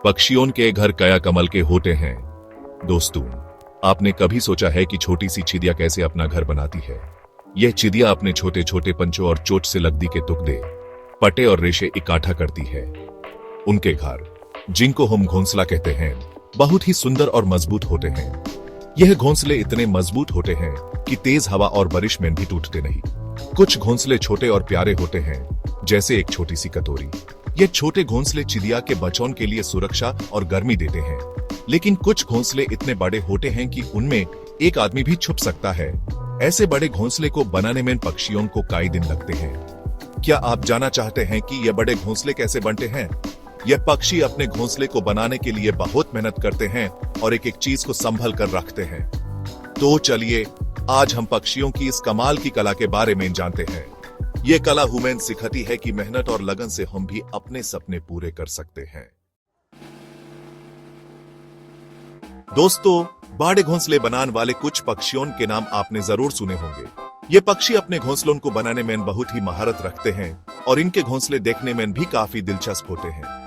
पक्षियों के घर कया कमल के होते हैं। दोस्तों, आपने कभी सोचा है कि छोटी सी चिड़िया कैसे अपना घर बनाती है? यह चिड़िया अपने छोटे छोटे पंचों और चोट से लकड़ी के टुकड़े, पट्टे और रेशे इकट्ठा करती है। उनके घर, जिनको हम घोंसला कहते हैं, बहुत ही सुंदर और मजबूत होते हैं। यह घोंसले इतने मजबूत होते हैं कि तेज हवा और बारिश में भी टूटते नहीं। कुछ घोंसले छोटे और प्यारे होते हैं, जैसे एक छोटी सी कटोरी। ये छोटे घोंसले चिड़िया के बच्चों के लिए सुरक्षा और गर्मी देते हैं। लेकिन कुछ घोंसले इतने बड़े होते हैं कि उनमें एक आदमी भी छुप सकता है। ऐसे बड़े घोंसले को बनाने में पक्षियों को कई दिन लगते हैं। क्या आप जानना चाहते हैं कि ये बड़े घोंसले कैसे बनते हैं? यह पक्षी अपने घोंसले को बनाने के लिए बहुत मेहनत करते हैं और एक एक चीज को संभल कर रखते हैं। तो चलिए, आज हम पक्षियों की इस कमाल की कला के बारे में जानते हैं। ये कला हमें सिखाती है कि मेहनत और लगन से हम भी अपने सपने पूरे कर सकते हैं। दोस्तों, बड़े घोंसले बनाने वाले कुछ पक्षियों के नाम आपने जरूर सुने होंगे। ये पक्षी अपने घोंसलों को बनाने में बहुत ही महारत रखते हैं और इनके घोंसले देखने में भी काफी दिलचस्प होते हैं।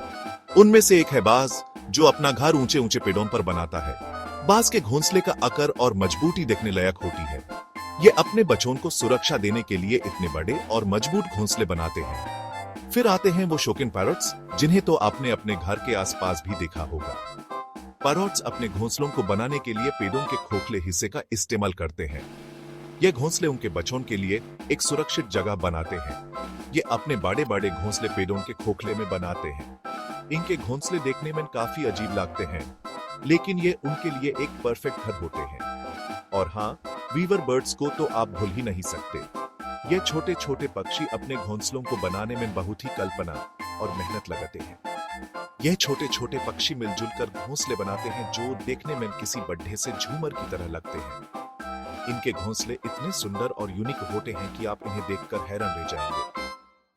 उनमें से एक है बाज, जो अपना घर ऊंचे ऊंचे पेड़ों पर बनाता है। बाज के घोंसले का आकार और मजबूती देखने लायक होती है। ये अपने बच्चों को सुरक्षा देने के लिए इतने बड़े और मजबूत घोंसले बनाते हैं। फिर आते हैं वो शौकीन पैरट्स, जिन्हें तो आपने अपने घर के आसपास भी देखा होगा। पैरट्स अपने घोंसलों को बनाने के लिए पेड़ों के खोखले हिस्से का इस्तेमाल करते हैं। यह घोंसले उनके बच्चों के लिए एक सुरक्षित जगह बनाते हैं। ये अपने बड़े बड़े घोंसले पेड़ों के खोखले में बनाते हैं। इनके घोंसले देखने में काफी अजीब लगते हैं, लेकिन ये उनके लिए एक परफेक्ट घर होते हैं। और हाँ, वीवर बर्ड्स को तो आप भूल ही नहीं सकते। ये छोटे छोटे पक्षी अपने घोंसलों को बनाने में बहुत ही कल्पना और मेहनत लगाते हैं। यह छोटे छोटे पक्षी मिलजुल कर घोंसले बनाते हैं, जो देखने में किसी बड्ढे से झूमर की तरह लगते हैं। इनके घोंसले इतने सुंदर और यूनिक होते हैं कि आप इन्हें देखकर हैरान रह जाएंगे।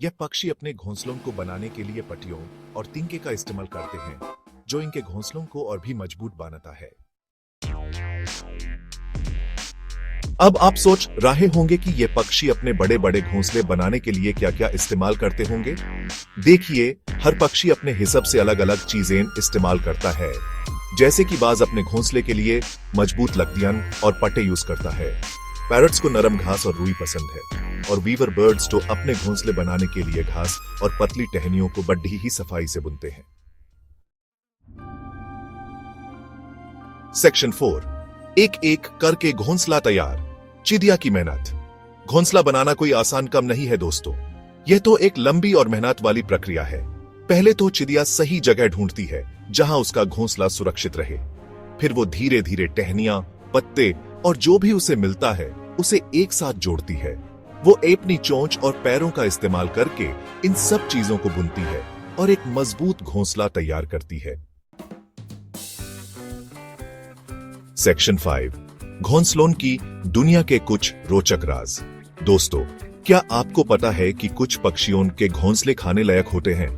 यह पक्षी अपने घोंसलों को बनाने के लिए पट्टियों और तिनके का इस्तेमाल करते हैं, जो इनके घोंसलों को और भी मजबूत बनाता है। अब आप सोच रहे होंगे कि ये पक्षी अपने बड़े बड़े घोंसले बनाने के लिए क्या क्या इस्तेमाल करते होंगे। देखिए, हर पक्षी अपने हिसाब से अलग अलग चीजें इस्तेमाल करता है। जैसे कि बाज अपने घोंसले के लिए मजबूत लकड़ियां और पट्टे यूज करता है। पैरट्स को नरम घास और रुई पसंद है, और वीवर बर्ड्स तो अपने घोंसले बनाने के लिए घास और पतली टहनियों को बड़ी ही सफाई से बुनते हैं। सेक्शन 4, एक एक करके घोंसला तैयार। चिड़िया की मेहनत। घोंसला बनाना कोई आसान काम नहीं है दोस्तों। यह तो एक लंबी और मेहनत वाली प्रक्रिया है। पहले तो चिड़िया सही जगह ढूंढती है जहां उसका घोंसला सुरक्षित रहे। फिर वो धीरे धीरे टहनियां, पत्ते और जो भी उसे मिलता है उसे एक साथ जोड़ती है। वो अपनी चोंच और पैरों का इस्तेमाल करके इन सब चीजों को बुनती है और एक मजबूत घोंसला तैयार करती है। सेक्शन 5, घोंसलों की दुनिया के कुछ रोचक राज। दोस्तों, क्या आपको पता है कि कुछ पक्षियों के घोंसले खाने लायक होते हैं?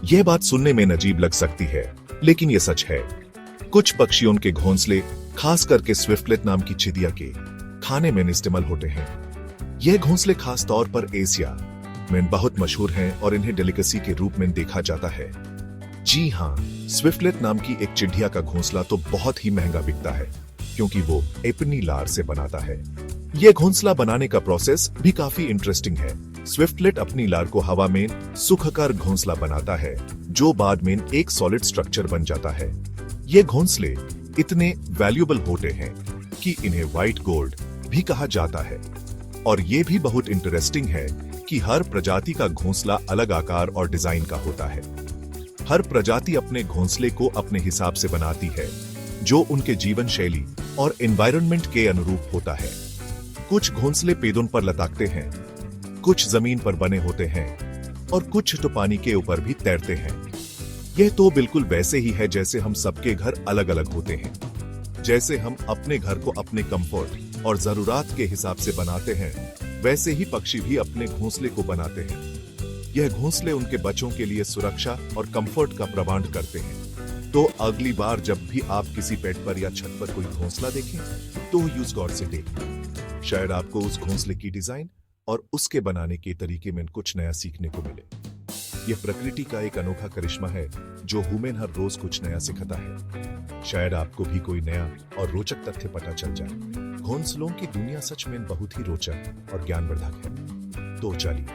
यह बात सुनने में अजीब लग सकती है, लेकिन यह सच है। कुछ पक्षियों के घोंसले, खास करके स्विफ्टलेट नाम की चिड़िया के, खाने में इस्तेमाल होते हैं। यह घोंसले खास तौर पर एशिया में बहुत मशहूर हैं और इन्हें डेलिकेसी के रूप में देखा जाता है। जी हाँ, स्विफ्टलेट नाम की एक चिड़िया का घोंसला तो बहुत ही महंगा बिकता है, क्योंकि वो अपनी लार से बनाता है। यह घोंसला बनाने का प्रोसेस भी काफी इंटरेस्टिंग है। स्विफ्टलेट अपनी लार को हवा में सुखाकर घोंसला बनाता है, जो बाद में एक सॉलिड स्ट्रक्चर बन जाता है। ये घोंसले इतने वैल्यूएबल होते हैं कि इन्हें व्हाइट गोल्ड भी कहा जाता है। और ये भी बहुत इंटरेस्टिंग है कि हर प्रजाति का घोंसला अलग आकार और डिजाइन का होता है। हर प्रजाति अपने घोंसले को अपने हिसाब से बनाती है, जो उनके जीवन शैली और एनवायरनमेंट के अनुरूप होता है। कुछ घोंसले पेड़ों पर लटकते हैं, कुछ जमीन पर बने होते हैं और कुछ तो पानी के ऊपर भी तैरते हैं। यह तो बिल्कुल वैसे ही है जैसे हम सबके घर अलग अलग होते हैं। जैसे हम अपने घर को अपने कंफर्ट और जरूरत के हिसाब से बनाते हैं, वैसे ही पक्षी भी अपने घोंसले को बनाते हैं। यह घोंसले उनके बच्चों के लिए सुरक्षा और कंफर्ट का प्रबंध करते हैं। तो अगली बार जब भी आप किसी पेड़ पर या छत पर कोई घोंसला देखें, तो यूज गौर से देखें। शायद आपको उस घोंसले की डिजाइन और उसके बनाने के तरीके में कुछ नया सीखने को मिले। यह प्रकृति का एक अनोखा करिश्मा है जो ह्यूमन हर रोज कुछ नया सिखाता है। शायद आपको भी कोई नया और रोचक तथ्य पता चल जाए। घोंसलों की दुनिया सच में बहुत ही रोचक और ज्ञानवर्धक है। तो चलिए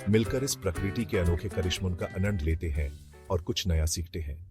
मिलकर इस प्रकृति के अनोखे करिश्मों का आनंद लेते हैं और कुछ नया सीखते हैं।